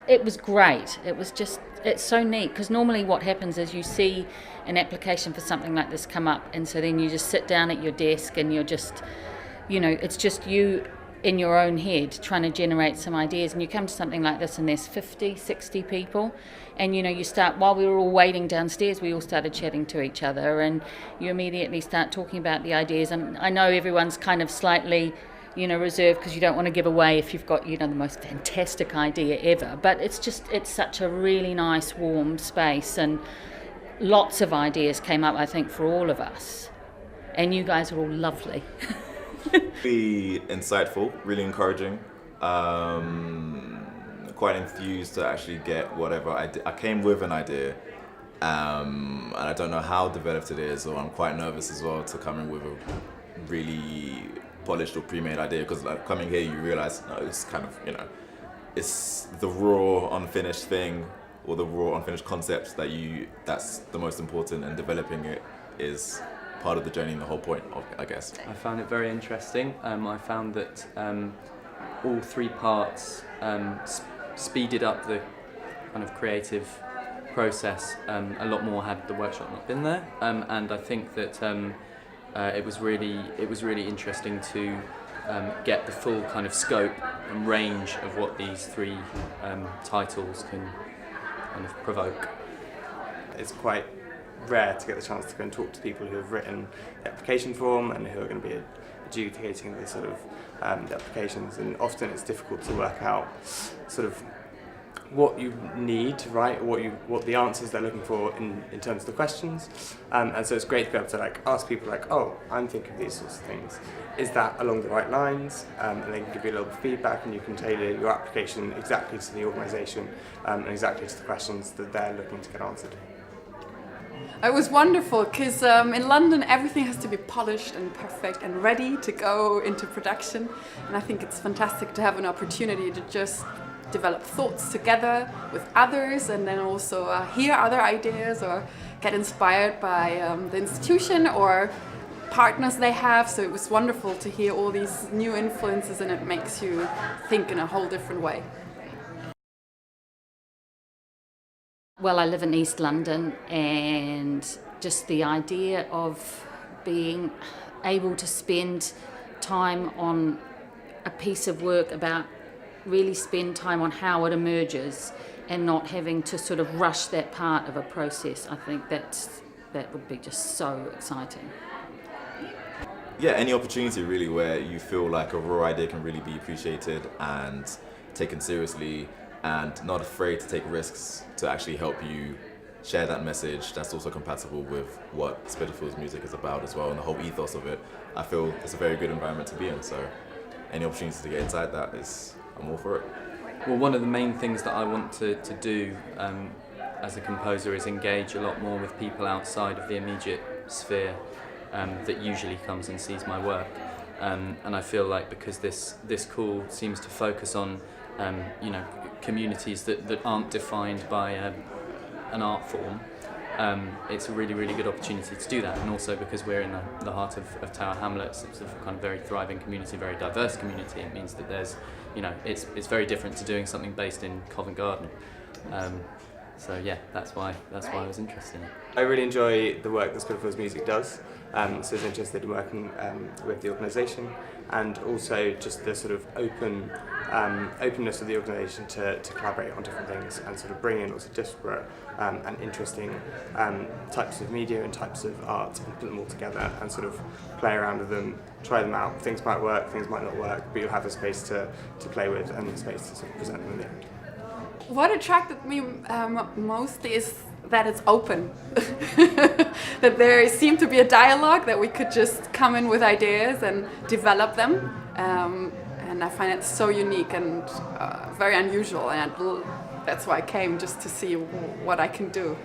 It was great. It's so neat because normally what happens is you see an application for something like this come up, and so then you just sit down at your desk and you're just, it's just you in your own head trying to generate some ideas, and you come to something like this and there's 50, 60 people, and you start, while we were all waiting downstairs, we all started chatting to each other, and you immediately start talking about the ideas. And I know everyone's kind of slightly reserved because you don't want to give away if you've got, the most fantastic idea ever. But it's such a really nice, warm space, and lots of ideas came up, I think, for all of us. And you guys are all lovely. Really insightful, really encouraging. Quite enthused to actually get whatever I came with an idea, and I don't know how developed it is, or I'm quite nervous as well to come in with a really polished or pre-made idea, because like coming here you realize it's kind of it's the raw unfinished thing, or the raw unfinished concept that's the most important, and developing it is part of the journey and the whole point of, I guess. I found it very interesting. I found that all three parts speeded up the kind of creative process a lot more had the workshop not been there, and I think that it was really interesting to get the full kind of scope and range of what these three titles can kind of provoke. It's quite rare to get the chance to go and talk to people who have written the application form and who are going to be adjudicating the sort of the applications, and often it's difficult to work out sort of what you need to write, what the answers they're looking for in terms of the questions, and so it's great to be able to like ask people like, oh, I'm thinking of these sorts of things, is that along the right lines, and they can give you a little bit of feedback, and you can tailor your application exactly to the organisation and exactly to the questions that they're looking to get answered. It was wonderful because in London everything has to be polished and perfect and ready to go into production, and I think it's fantastic to have an opportunity to just develop thoughts together with others, and then also hear other ideas or get inspired by the institution or partners they have. So it was wonderful to hear all these new influences, and it makes you think in a whole different way. Well, I live in East London, and just the idea of being able to spend time on a piece of work, about really spend time on how it emerges and not having to sort of rush that part of a process, I think that would be just so exciting. Yeah, any opportunity really where you feel like a raw idea can really be appreciated and taken seriously, and not afraid to take risks to actually help you share that message that's also compatible with what Spitalfields music is about as well, and the whole ethos of it. I feel it's a very good environment to be in, so any opportunity to get inside that I'm all for it. Well, one of the main things that I want to do as a composer is engage a lot more with people outside of the immediate sphere that usually comes and sees my work. And I feel like because this call seems to focus on communities that aren't defined by an art form, it's a really, really good opportunity to do that. And also because we're in the heart of Tower Hamlets, it's a kind of very thriving community, very diverse community. It means that there's, it's very different to doing something based in Covent Garden. So yeah, that's why I was interested in it. I really enjoy the work that Spitalfields Music does, so I was interested in working with the organisation, and also just the sort of openness of the organisation to collaborate on different things and sort of bring in lots of disparate and interesting types of media and types of art and put them all together and sort of play around with them, try them out. Things might work, things might not work, but you'll have a space to play with and a space to sort of present them in the end. What attracted me mostly is that it's open, that there seemed to be a dialogue, that we could just come in with ideas and develop them, and I find it so unique and very unusual, and that's why I came, just to see what I can do.